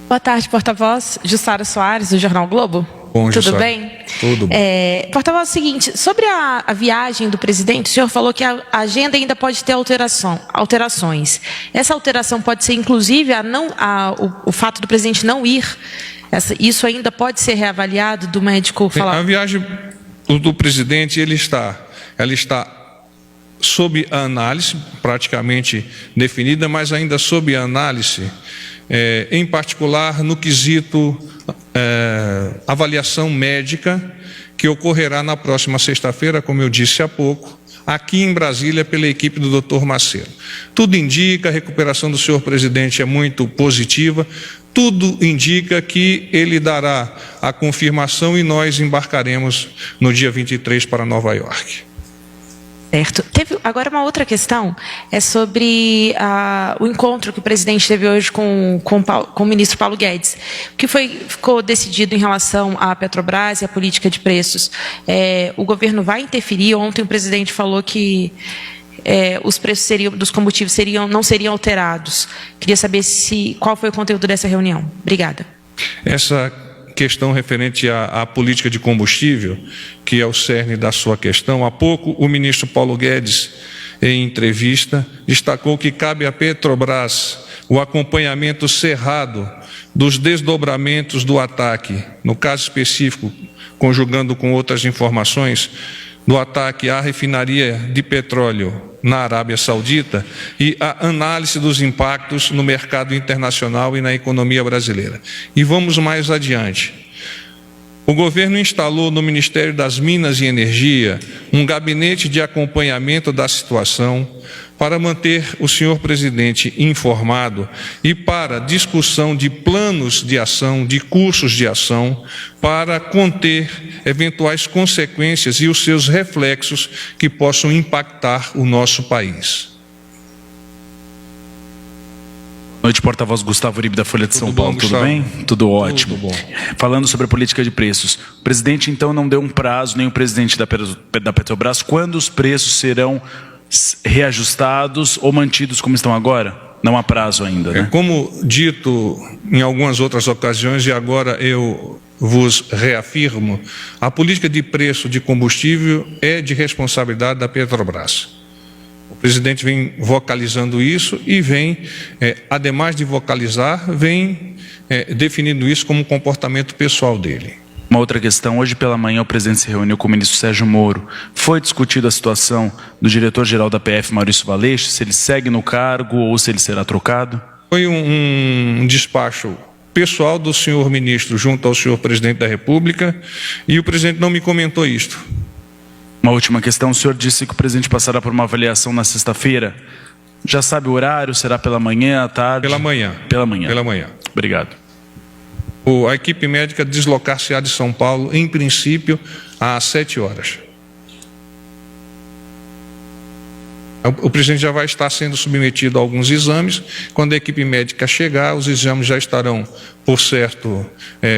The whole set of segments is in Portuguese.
Boa tarde, porta-voz. Jussara Soares, do Jornal Globo. Bom, Tudo Jussara. bem? Tudo bom. Porta-voz, é o seguinte, sobre a viagem do presidente, o senhor falou que a agenda ainda pode ter alterações. Essa alteração pode ser, inclusive, o fato do presidente não ir. Isso ainda pode ser reavaliado do médico falar? A viagem do presidente, ela está sob a análise, praticamente definida, mas ainda sob a análise, em particular no quesito avaliação médica, que ocorrerá na próxima sexta-feira, como eu disse há pouco, aqui em Brasília, pela equipe do Dr. Macedo. Tudo indica, a recuperação do senhor presidente é muito positiva, tudo indica que ele dará a confirmação e nós embarcaremos no dia 23 para Nova York. Certo. Agora uma outra questão é sobre o encontro que o presidente teve hoje com o ministro Paulo Guedes. O que ficou decidido em relação à Petrobras e à política de preços? O governo vai interferir? Ontem o presidente falou que os preços dos combustíveis não seriam alterados. Queria saber qual foi o conteúdo dessa reunião. Obrigada. Essa questão referente à política de combustível, que é o cerne da sua questão, há pouco o ministro Paulo Guedes, em entrevista, destacou que cabe à Petrobras o acompanhamento cerrado dos desdobramentos do ataque, no caso específico, conjugando com outras informações, do ataque à refinaria de petróleo na Arábia Saudita e a análise dos impactos no mercado internacional e na economia brasileira. E vamos mais adiante. O governo instalou no Ministério das Minas e Energia um gabinete de acompanhamento da situação para manter o senhor presidente informado e para discussão de planos de ação, de cursos de ação, para conter eventuais consequências e os seus reflexos que possam impactar o nosso país. Boa noite, porta-voz Gustavo Uribe, da Folha de São Paulo. Tudo Gustavo? bem? Tudo ótimo. Tudo bom. Falando sobre a política de preços, o presidente então não deu um prazo, nem o presidente da Petrobras, quando os preços serão reajustados ou mantidos como estão agora? Não há prazo ainda, né? Como dito em algumas outras ocasiões, e agora eu vos reafirmo, a política de preço de combustível é de responsabilidade da Petrobras. O presidente vem vocalizando isso e vem, ademais de vocalizar, vem definindo isso como um comportamento pessoal dele. Uma outra questão, hoje pela manhã o presidente se reuniu com o ministro Sérgio Moro. Foi discutida a situação do diretor-geral da PF, Maurício Valeixo, se ele segue no cargo ou se ele será trocado? Foi um despacho pessoal do senhor ministro junto ao senhor presidente da República e o presidente não me comentou isto. Uma última questão, o senhor disse que o presidente passará por uma avaliação na sexta-feira. Já sabe o horário? Será pela manhã, à tarde? Pela manhã. Pela manhã. Pela manhã. Obrigado. A equipe médica deslocar-se-á de São Paulo, em princípio, às 7 horas. O presidente já vai estar sendo submetido a alguns exames. Quando a equipe médica chegar, os exames já estarão, por certo,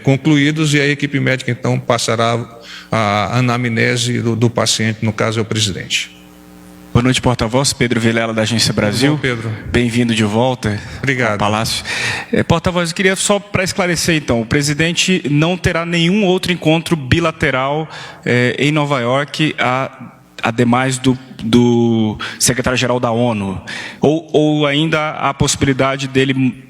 concluídos e a equipe médica, então, passará a anamnese do paciente, no caso é o presidente. Boa noite, porta-voz. Pedro Vilela, da Agência Brasil. Bom, Pedro. Bem-vindo de volta. Obrigado. Ao Palácio. Porta-voz, eu queria só para esclarecer, então, o presidente não terá nenhum outro encontro bilateral em Nova York, ademais do secretário-geral da ONU? Ou ainda há a possibilidade dele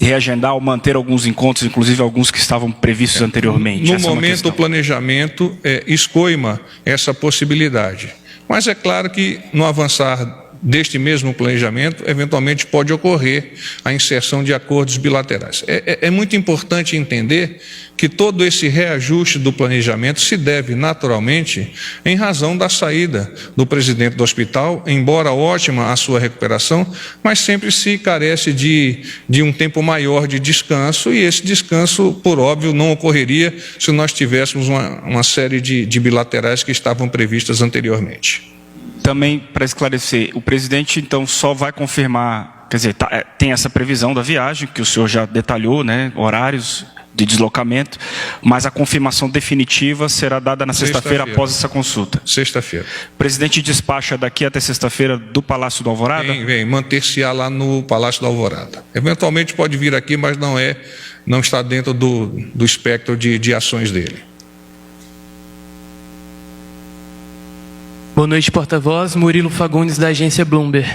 reagendar ou manter alguns encontros, inclusive alguns que estavam previstos anteriormente? No momento, o planejamento escoima essa possibilidade. Mas é claro que, no avançar deste mesmo planejamento, eventualmente pode ocorrer a inserção de acordos bilaterais. É muito importante entender que todo esse reajuste do planejamento se deve naturalmente em razão da saída do presidente do hospital, embora ótima a sua recuperação, mas sempre se carece de um tempo maior de descanso, e esse descanso, por óbvio, não ocorreria se nós tivéssemos uma série de bilaterais que estavam previstas anteriormente. Também, para esclarecer, o presidente, então, só vai confirmar, quer dizer, tem essa previsão da viagem, que o senhor já detalhou, né, horários, de deslocamento, mas a confirmação definitiva será dada na sexta-feira após essa consulta. Sexta-feira. O presidente despacha daqui até sexta-feira do Palácio do Alvorada? Vem manter-se-á lá no Palácio da Alvorada. Eventualmente pode vir aqui, mas não está dentro do espectro de ações dele. Boa noite, porta-voz. Murilo Fagundes, da agência Bloomberg.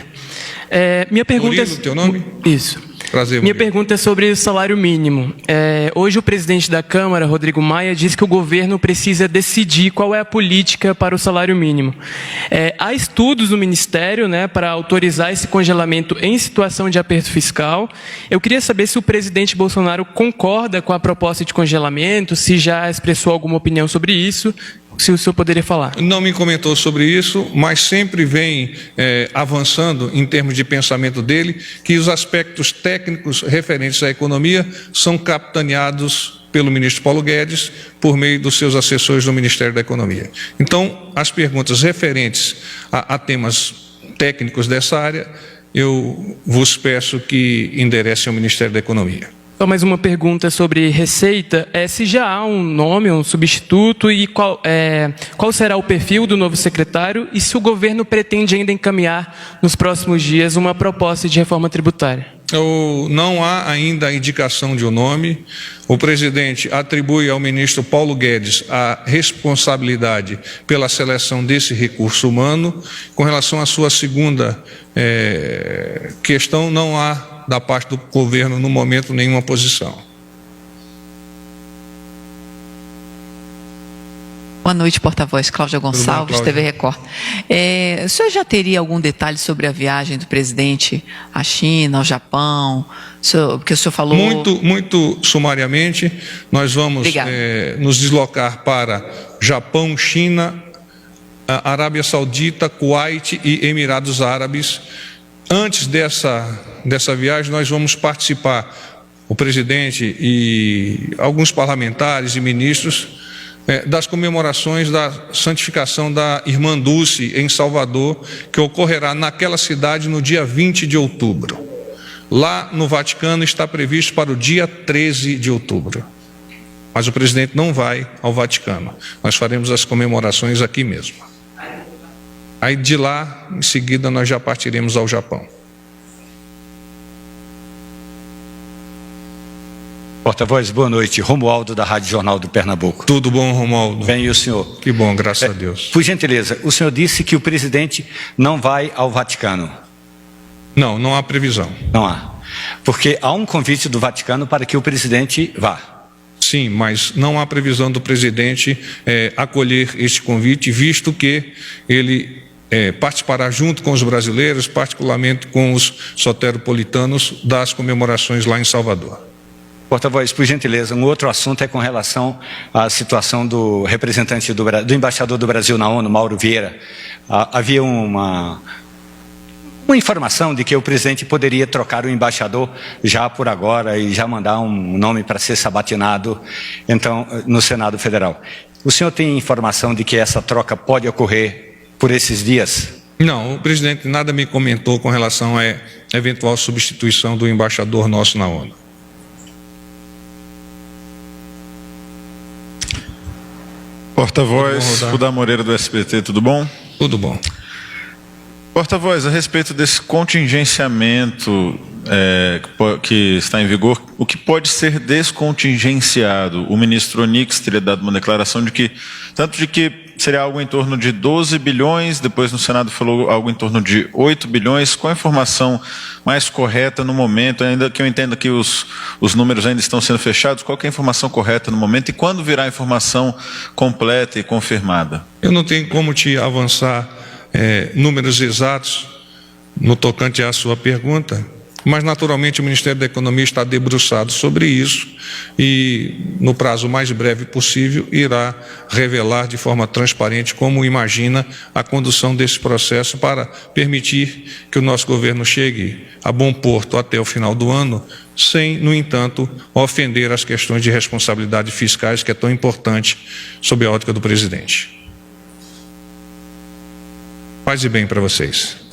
Minha pergunta Murilo, teu nome? Isso. Prazer, Minha Murilo. pergunta é sobre o salário mínimo. Hoje o presidente da Câmara, Rodrigo Maia, disse que o governo precisa decidir qual é a política para o salário mínimo. Há estudos no Ministério, para autorizar esse congelamento em situação de aperto fiscal. Eu queria saber se o presidente Bolsonaro concorda com a proposta de congelamento, se já expressou alguma opinião sobre isso, se o senhor poderia falar. Não me comentou sobre isso, mas sempre vem avançando em termos de pensamento dele, que os aspectos técnicos referentes à economia são capitaneados pelo ministro Paulo Guedes por meio dos seus assessores do Ministério da Economia. Então, as perguntas referentes a temas técnicos dessa área, eu vos peço que enderecem ao Ministério da Economia. Só mais uma pergunta sobre receita. Se já há um nome, um substituto, e qual será o perfil do novo secretário e se o governo pretende ainda encaminhar nos próximos dias uma proposta de reforma tributária? Não há ainda a indicação de um nome. O presidente atribui ao ministro Paulo Guedes a responsabilidade pela seleção desse recurso humano. Com relação à sua segunda questão, não há da parte do governo, no momento, nenhuma posição. Boa noite, porta-voz. Cláudia Gonçalves, Cláudia? TV Record. O senhor já teria algum detalhe sobre a viagem do presidente à China, ao Japão? Porque o senhor falou... Muito sumariamente, nós vamos nos deslocar para Japão, China, Arábia Saudita, Kuwait e Emirados Árabes. Antes dessa viagem, nós vamos participar, o presidente e alguns parlamentares e ministros, das comemorações da santificação da Irmã Dulce em Salvador, que ocorrerá naquela cidade no dia 20 de outubro. Lá no Vaticano está previsto para o dia 13 de outubro. Mas o presidente não vai ao Vaticano. Nós faremos as comemorações aqui mesmo. Aí de lá, em seguida, nós já partiremos ao Japão. Porta-voz, boa noite. Romualdo, da Rádio Jornal do Pernambuco. Tudo bom, Romualdo? Bem, e o senhor? Que bom, graças a Deus. Por gentileza, o senhor disse que o presidente não vai ao Vaticano. Não há previsão. Não há. Porque há um convite do Vaticano para que o presidente vá. Sim, mas não há previsão do presidente acolher este convite, visto que ele participará junto com os brasileiros, particularmente com os soteropolitanos, das comemorações lá em Salvador. Porta-voz, por gentileza, um outro assunto é com relação à situação do representante do embaixador do Brasil na ONU, Mauro Vieira. Havia uma informação de que o presidente poderia trocar o embaixador já por agora e já mandar um nome para ser sabatinado, então, no Senado Federal. O senhor tem informação de que essa troca pode ocorrer por esses dias? Não, o presidente nada me comentou com relação à eventual substituição do embaixador nosso na ONU. Porta-voz, Rudá Moreira do SBT, tudo bom? Tudo bom. Porta-voz, a respeito desse contingenciamento que está em vigor, o que pode ser descontingenciado? O ministro Onix teria dado uma declaração de que seria algo em torno de 12 bilhões, depois no Senado falou algo em torno de 8 bilhões. Qual a informação mais correta no momento? Ainda que eu entenda que os números ainda estão sendo fechados, qual que é a informação correta no momento e quando virá a informação completa e confirmada? Eu não tenho como te avançar números exatos no tocante à sua pergunta, mas naturalmente o Ministério da Economia está debruçado sobre isso e no prazo mais breve possível irá revelar de forma transparente como imagina a condução desse processo para permitir que o nosso governo chegue a bom porto até o final do ano, sem, no entanto, ofender as questões de responsabilidade fiscais, que é tão importante sob a ótica do presidente. Paz e bem para vocês.